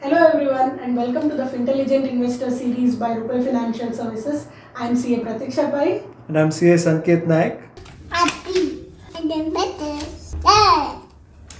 Hello everyone and welcome to the Fintelligent Investor series by Rupee Financial Services. I am CA Pratiksha Pai. And I'm CA Sanket Naik. Happy and then better. There.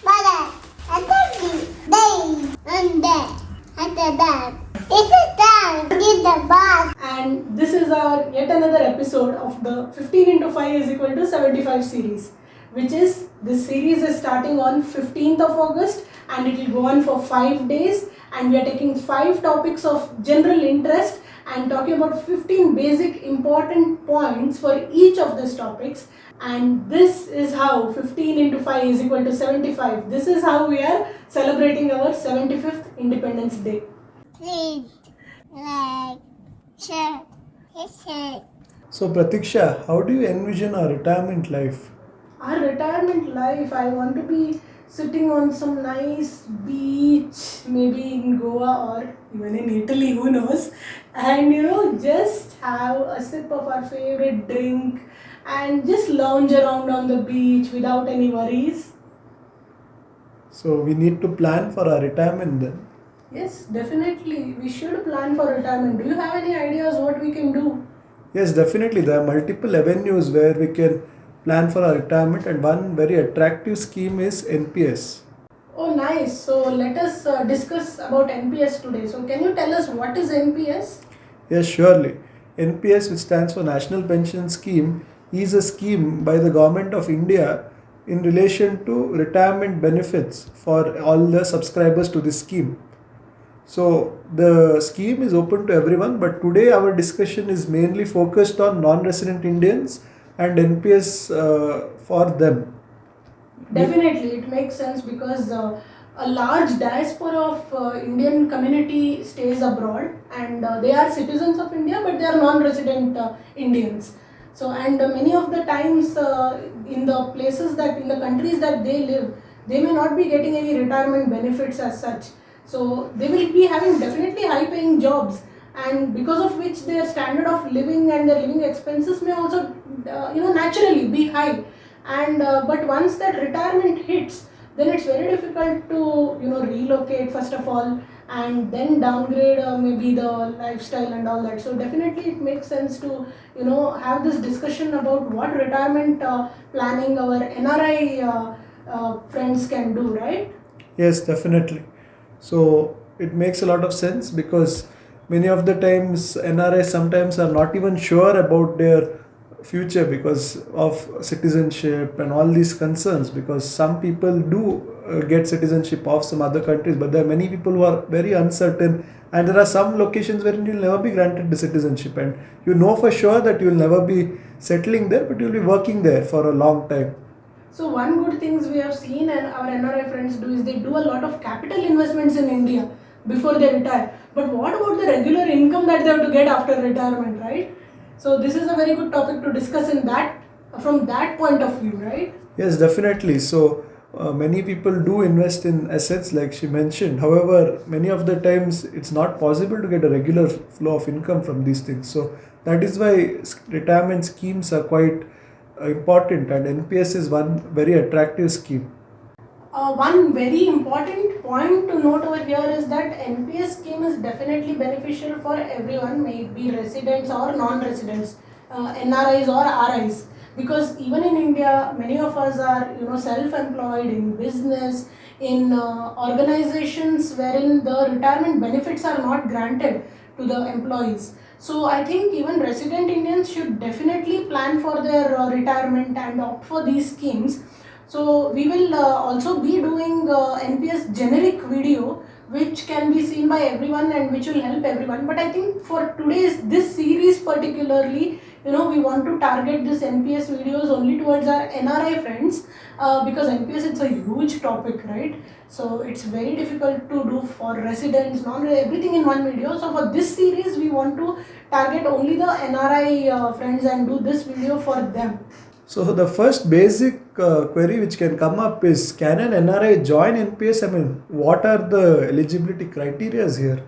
Mother. And thank you. Day. And there. And that. This is time. Get the bus. And this is our yet another episode of the 15 into 5 is equal to 75 series. This series is starting on 15th of August and it will go on for 5 days, and we are taking 5 topics of general interest and talking about 15 basic important points for each of these topics. And this is how 15 into 5 is equal to 75. This is how we are celebrating our 75th Independence Day. Please. Like. Share. Share. So Pratiksha, how do you envision our retirement life? Our retirement life, I want to be sitting on some nice beach, maybe in Goa or even in Italy, who knows, and just have a sip of our favorite drink and just lounge around on the beach without any worries. So we need to plan for our retirement then. Yes, definitely, we should plan for retirement. Do you have any ideas what we can do? Yes, definitely. There are multiple avenues where we can plan for our retirement, and one very attractive scheme is NPS. Oh, nice. So let us discuss about NPS today. So can you tell us what is NPS? Yes, surely. NPS, which stands for National Pension Scheme, is a scheme by the Government of India in relation to retirement benefits for all the subscribers to this scheme. So the scheme is open to everyone, but today our discussion is mainly focused on non-resident Indians and NPS for them. Definitely, it makes sense because a large diaspora of Indian community stays abroad, and they are citizens of India, but they are non-resident Indians. So, and many of the times in the countries that they live, they may not be getting any retirement benefits as such. So, they will be having definitely high-paying jobs, and because of which their standard of living and their living expenses may also, naturally be high. And but once that retirement hits, then it's very difficult to relocate first of all, and then downgrade maybe the lifestyle and all that. So definitely it makes sense to have this discussion about what retirement planning our NRI friends can do, right? Yes, definitely. So it makes a lot of sense because many of the times NRIs sometimes are not even sure about their future because of citizenship and all these concerns, because some people do get citizenship of some other countries, but there are many people who are very uncertain, and there are some locations where you'll never be granted the citizenship, and you know for sure that you'll never be settling there, but you'll be working there for a long time. So one good things we have seen and our NRI friends do is they do a lot of capital investments in India before they retire. But what about the regular income that they have to get after retirement, right? So this is a very good topic to discuss from that point of view, right? Yes, definitely. So many people do invest in assets like she mentioned. However, many of the times it's not possible to get a regular flow of income from these things. So that is why retirement schemes are quite important, and NPS is one very attractive scheme. One very important point to note over here is that NPS scheme is definitely beneficial for everyone, may it be residents or non-residents, NRIs or RIs. Because even in India, many of us are self-employed in business, in organizations wherein the retirement benefits are not granted to the employees. So I think even resident Indians should definitely plan for their retirement and opt for these schemes. So we will also be doing NPS generic video which can be seen by everyone and which will help everyone. But I think for this series particularly, we want to target this NPS videos only towards our NRI friends because NPS it's a huge topic, right? So it's very difficult to do for residents, everything in one video. So for this series, we want to target only the NRI friends and do this video for them. So the first basic query which can come up is, can an NRI join NPS? I mean, what are the eligibility criteria here?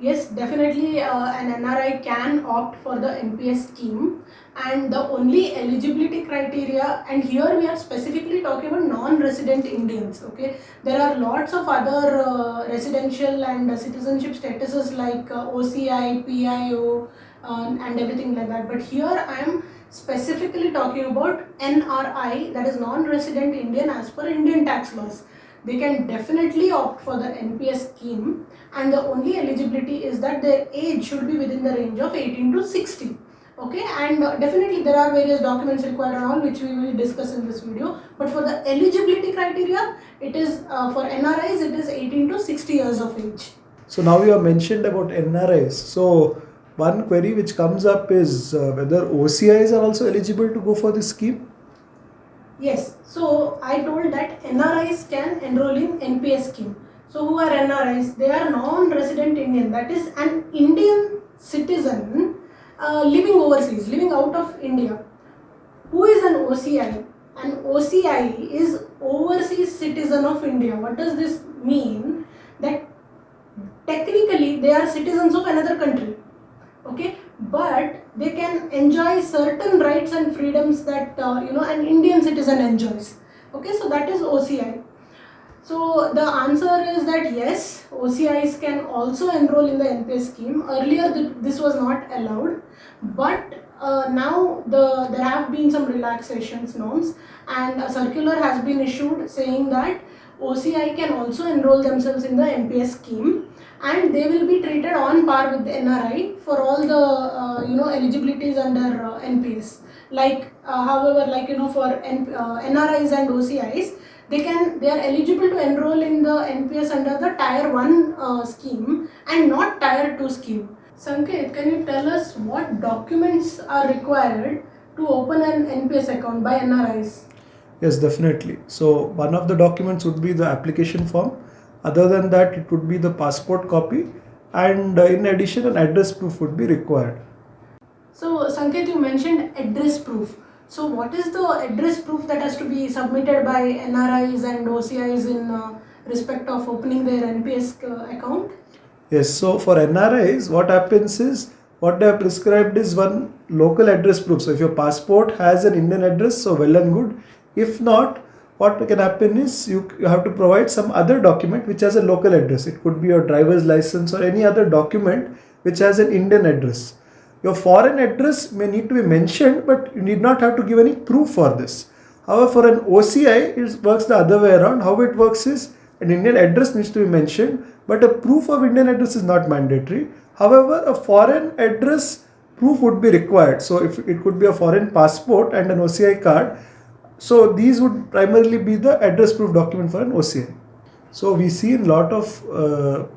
Yes, definitely an NRI can opt for the NPS scheme, and the only eligibility criteria, and here we are specifically talking about non-resident Indians. Okay, there are lots of other residential and citizenship statuses like OCI, PIO, and everything like that. But here I am specifically talking about NRI, that is non-resident Indian as per Indian tax laws. They can definitely opt for the NPS scheme, and the only eligibility is that their age should be within the range of 18 to 60. Okay, and definitely there are various documents required and all, which we will discuss in this video. But for the eligibility criteria, it is for NRIs, it is 18 to 60 years of age. So now you have mentioned about NRIs. So one query which comes up is whether OCIs are also eligible to go for this scheme. Yes, so I told that NRIs can enroll in NPS scheme. So who are NRIs? They are non-resident Indian, that is an Indian citizen living overseas, living out of India. Who is an OCI? An OCI is overseas citizen of India. What does this mean? That technically they are citizens of another country. Okay, but they can enjoy certain rights and freedoms that an Indian citizen enjoys. Okay, so that is OCI. So the answer is that yes, OCIs can also enroll in the NPS scheme. Earlier this was not allowed, but now there have been some relaxations norms, and a circular has been issued saying that OCI can also enroll themselves in the NPS scheme, and they will be treated on par with the NRI for all the eligibilities under NPS. However, for NRIs and OCIs, they are eligible to enroll in the NPS under the Tier 1 scheme and not Tier 2 scheme. Sanket, can you tell us what documents are required to open an NPS account by NRIs? Yes, definitely. So one of the documents would be the application form. Other than that, it would be the passport copy, and in addition, an address proof would be required. So Sanket, you mentioned address proof. So what is the address proof that has to be submitted by NRIs and OCIs in respect of opening their NPS account? Yes, so for NRIs, what happens is what they have prescribed is one local address proof. So if your passport has an Indian address, so well and good. If not, what can happen is you have to provide some other document which has a local address. It could be your driver's license or any other document which has an Indian address. Your foreign address may need to be mentioned, but you need not have to give any proof for this. However, for an OCI, it works the other way around. How it works is an Indian address needs to be mentioned, but a proof of Indian address is not mandatory. However, a foreign address proof would be required. So if it could be a foreign passport and an OCI card, so these would primarily be the address proof document for an OCI. So we see in a lot of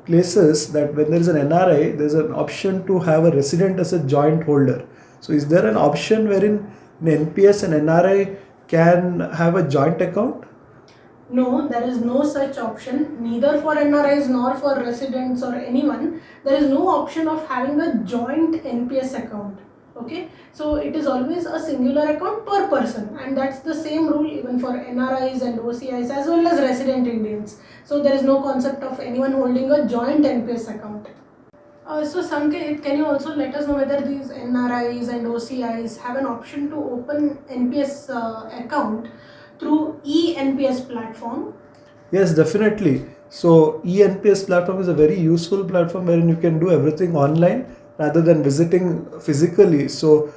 places that when there is an NRI, there is an option to have a resident as a joint holder. So is there an option wherein an NPS and NRI can have a joint account? No, there is no such option, neither for NRIs nor for residents or anyone. There is no option of having a joint NPS account. Okay, so it is always a singular account per person, and that's the same rule even for NRIs and OCIs as well as resident Indians. So there is no concept of anyone holding a joint NPS account. So Sanket, can you also let us know whether these NRIs and OCIs have an option to open NPS account through eNPS platform? Yes, definitely. So eNPS platform is a very useful platform wherein you can do everything online rather than visiting physically. So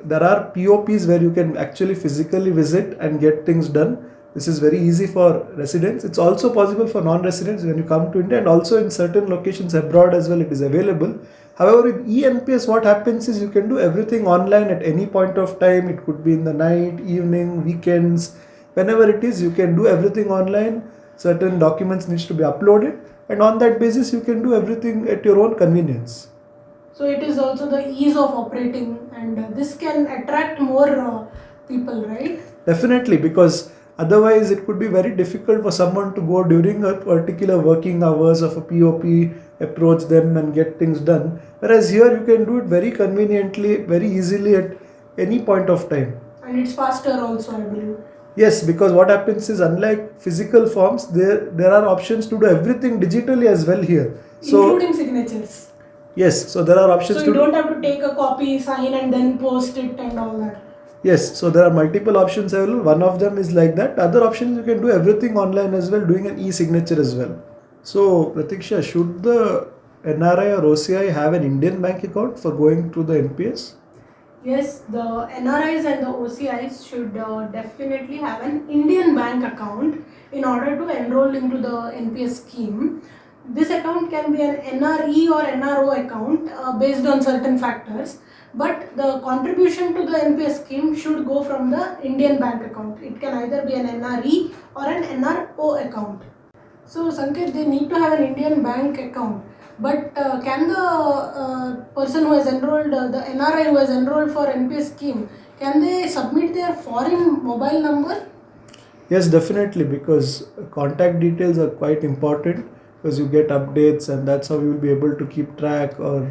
there are POPs where you can actually physically visit and get things done. This is very easy for residents. It's also possible for non-residents when you come to India, and also in certain locations abroad as well it is available. However, with eNPS, what happens is you can do everything online at any point of time. It could be in the night, evening, weekends, whenever it is, you can do everything online. Certain documents needs to be uploaded, and on that basis you can do everything at your own convenience. So it is also the ease of operating, and this can attract more people, right? Definitely, because otherwise it could be very difficult for someone to go during a particular working hours of a POP, approach them and get things done. Whereas here you can do it very conveniently, very easily at any point of time. And it's faster also, I believe. Yes, because what happens is unlike physical forms, there are options to do everything digitally as well here. So Including signatures. Yes, so there are options So to you don't have to take a copy, sign, and then post it and all that. Yes, so there are multiple options available. One of them is like that. Other options you can do everything online as well, doing an e-signature as well. So Pratiksha, should the NRI or OCI have an Indian bank account for going to the NPS? Yes, the NRIs and the OCIs should definitely have an Indian bank account in order to enroll into the NPS scheme. This account can be an NRE or NRO account based on certain factors, but the contribution to the NPS scheme should go from the Indian bank account. It can either be an NRE or an NRO account. So Sanket, they need to have an Indian bank account. But can the person who has enrolled, the NRI who has enrolled for NPS scheme, can they submit their foreign mobile number? Yes, definitely, because contact details are quite important because you get updates and that's how you will be able to keep track, or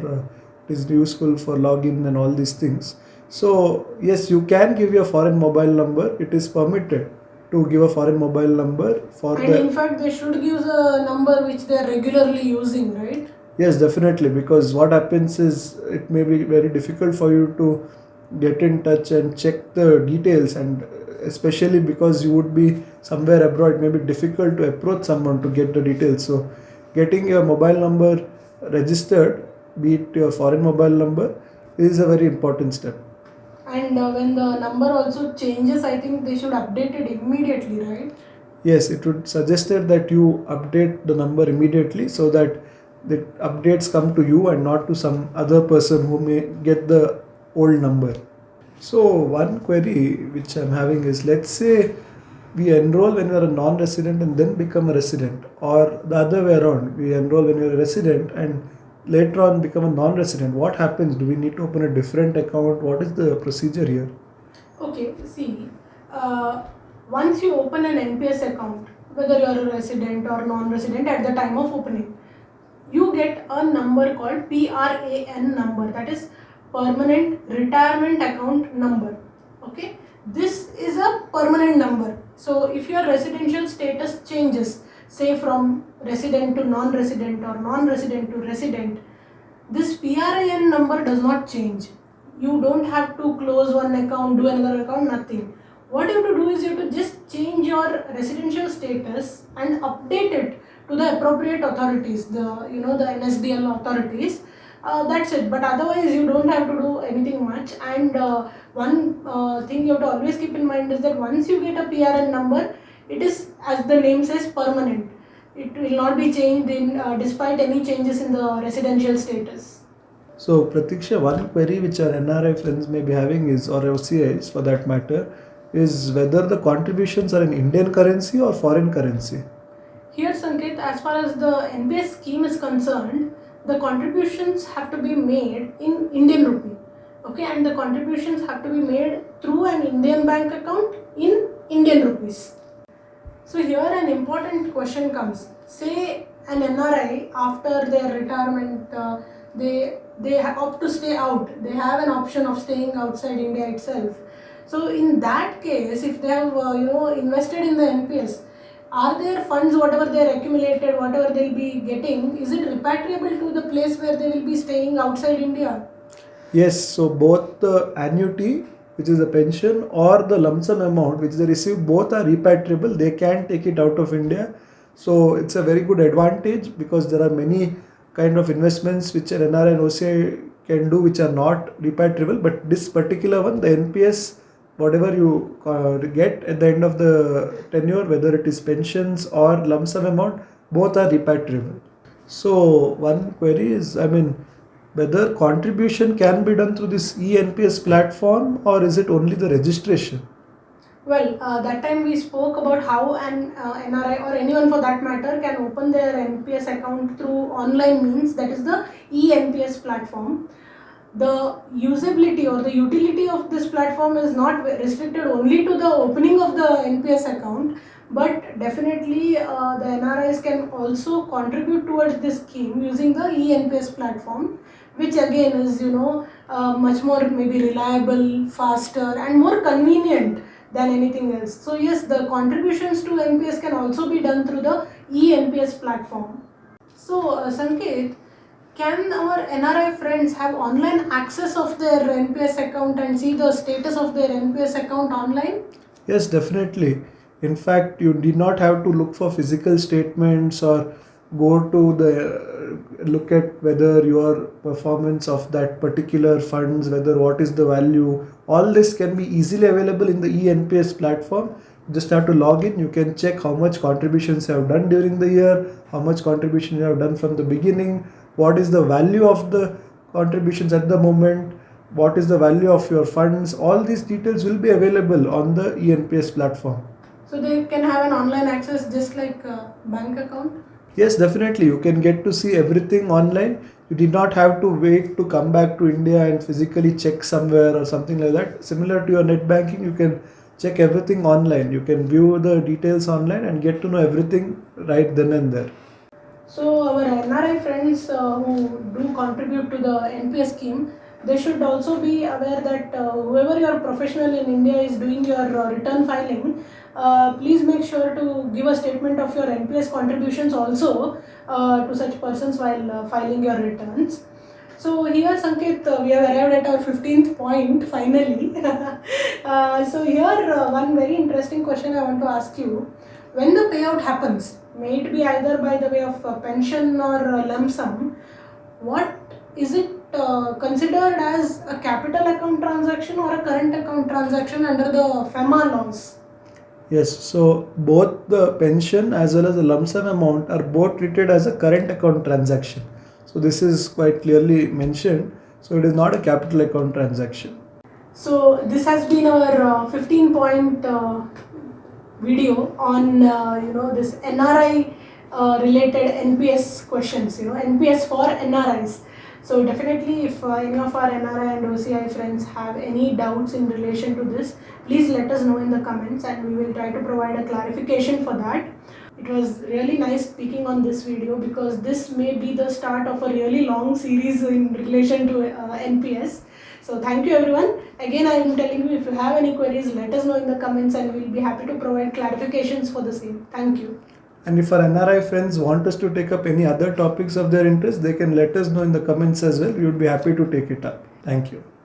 it is useful for login and all these things. So yes, you can give your foreign mobile number. It is permitted to give a foreign mobile number for And in fact, they should give the number which they are regularly using, right? Yes, definitely, because what happens is it may be very difficult for you to get in touch and check the details, and especially because you would be somewhere abroad, it may be difficult to approach someone to get the details. So, getting your mobile number registered, be it your foreign mobile number, is a very important step. And when the number also changes, I think they should update it immediately, right? Yes, it would suggested that you update the number immediately so that the updates come to you and not to some other person who may get the old number. So one query which I'm having is, let's say we enroll when we are a non-resident and then become a resident, or the other way around, we enroll when we are a resident and later on become a non-resident. What happens? Do we need to open a different account? What is the procedure here? Okay, see, uh, once you open an NPS account, whether you are a resident or non-resident at the time of opening, you get a number called PRAN number, that is permanent retirement account number. Okay, this is a permanent number. So if your residential status changes, say from resident to non-resident or non-resident to resident, this PRAN number does not change. You don't have to close one account, do another account, nothing. What you have to do is you have to just change your residential status and update it to the appropriate authorities, the NSDL authorities. That's it. But otherwise, you don't have to do anything much. And one thing you have to always keep in mind is that once you get a PRN number, it is, as the name says, permanent. It will not be changed despite any changes in the residential status. So Pratiksha, one query which our NRI friends may be having is, or OCIs for that matter, is whether the contributions are in Indian currency or foreign currency. Here, Sanket, as far as the NPS scheme is concerned, the contributions have to be made in Indian rupee. Okay, and the contributions have to be made through an Indian bank account in Indian rupees. So here an important question comes. Say an NRI after their retirement, they opt to stay out. They have an option of staying outside India itself. So in that case, if they have invested in the NPS, are their funds, whatever they are accumulated, whatever they'll be getting, is it repatriable to the place where they will be staying outside India? Yes, so both the annuity, which is a pension, or the lump sum amount which they receive, both are repatriable. They can take it out of India. So it's a very good advantage because there are many kind of investments which an NRI and OCI can do which are not repatriable. But this particular one, the NPS, whatever you get at the end of the tenure, whether it is pensions or lump sum amount, both are repatriable. So one query is, whether contribution can be done through this eNPS platform, or is it only the registration? Well, that time we spoke about how an NRI or anyone for that matter can open their NPS account through online means, that is the eNPS platform. The usability or the utility of this platform is not restricted only to the opening of the NPS account, but definitely the NRIs can also contribute towards this scheme using the eNPS platform, which again is much more maybe reliable, faster and more convenient than anything else. So yes, the contributions to NPS can also be done through the eNPS platform. So Sanket, can our NRI friends have online access of their NPS account and see the status of their NPS account online? Yes, definitely. In fact, you did not have to look for physical statements or go to the look at whether your performance of that particular funds, whether what is the value. All this can be easily available in the eNPS platform. You just have to log in. You can check how much contributions you have done during the year, how much contribution you have done from the beginning, what is the value of the contributions at the moment, what is the value of your funds. All these details will be available on the eNPS platform. So they can have an online access just like a bank account? Yes, definitely. You can get to see everything online. You did not have to wait to come back to India and physically check somewhere or something like that. Similar to your net banking, you can check everything online. You can view the details online and get to know everything right then and there. So our NRI friends who do contribute to the NPS scheme, they should also be aware that whoever your professional in India is doing your return filing, please make sure to give a statement of your NPS contributions also to such persons while filing your returns. So here, Sanket, we have arrived at our 15th point finally. So here, one very interesting question I want to ask you. When the payout happens, may it be either by the way of pension or lump sum, what is it considered as a capital account transaction or a current account transaction under the FEMA laws? Yes, so both the pension as well as the lump sum amount are both treated as a current account transaction. So this is quite clearly mentioned. So it is not a capital account transaction. So this has been our 15-point video on this NRI related NPS questions. NPS for NRIs. So definitely, if any of our NRI and OCI friends have any doubts in relation to this, please let us know in the comments, and we will try to provide a clarification for that. It was really nice speaking on this video because this may be the start of a really long series in relation to NPS. So thank you everyone. Again, I am telling you, if you have any queries, let us know in the comments and we will be happy to provide clarifications for the same. Thank you. And if our NRI friends want us to take up any other topics of their interest, they can let us know in the comments as well. We would be happy to take it up. Thank you.